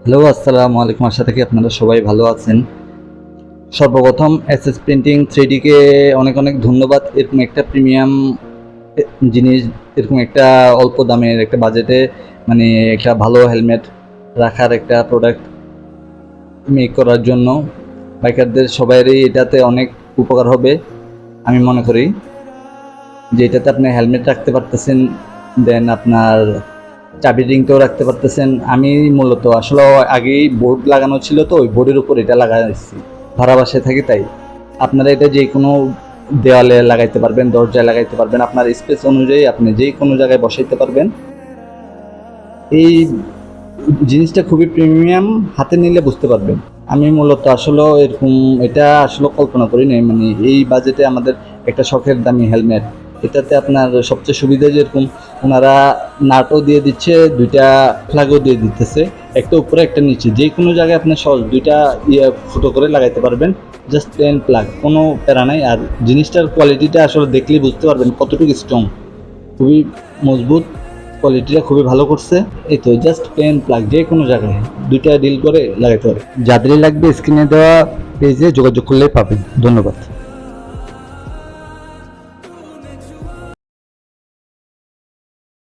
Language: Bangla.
হ্যালো, আসসালামু আলাইকুম। আশা করি আপনারা সবাই ভালো আছেন। সর্বপ্রথম এসএস প্রিন্টিং 3D কে অনেক অনেক ধন্যবাদ। এরকম একটা প্রিমিয়াম জিনিস, এরকম একটা অল্প দামের একটা বাজেটে মানে একটা ভালো হেলমেট রাখার একটা প্রোডাক্ট মেক করার জন্য বাইকারদের সবারই এটাতে অনেক উপকার হবে। আমি মনে করি যে এটাতে আপনি হেলমেট রাখতে পারতেছেন, দেন আপনার চাবির রিংটাও রাখতে পারতেছেন। আমি মূলত আসলে আগেই বোর্ড লাগানো ছিল, তো ওই বোর্ডের উপর এটা লাগাইছি, ভাড়া বাসায় থাকি তাই। আপনারা এটা যে কোনো দেওয়ালে লাগাইতে পারবেন, দরজায় লাগাইতে পারবেন, আপনার স্পেস অনুযায়ী আপনি যে কোনো জায়গায় বসাইতে পারবেন। এই জিনিসটা খুবই প্রিমিয়াম, হাতে নিলে বুঝতে পারবেন। আমি মূলত আসলে এরকম এটা আসলে কল্পনা করি নাই, মানে এই বাজেটে আমাদের একটা শখের দামি হেলমেট, এটাতে আপনার সবচেয়ে সুবিধা যেরকম ওনারা নাটও দিয়ে দিচ্ছে, দুইটা ফ্ল্যাগও দিয়ে দিতেছে, একটা উপরে একটা নিচে, যে কোনো জায়গায় আপনার সহজ দুইটা ফুটো করে লাগাইতে পারবেন। জাস্ট প্লেন প্লাগ, কোনো প্যারা নাই। আর জিনিসটার কোয়ালিটিটা আসলে দেখলেই বুঝতে পারবেন কতটুকু স্ট্রং, খুবই মজবুত, কোয়ালিটিটা খুবই ভালো করছে। এই তো জাস্ট প্লেন প্লাগ, যে কোনো জায়গায় দুইটা ডিল করে লাগাইতে পারে। যাদেরই লাগবে স্ক্রিনে দেওয়া পেজে যোগাযোগ করলেই পাবেন। ধন্যবাদ।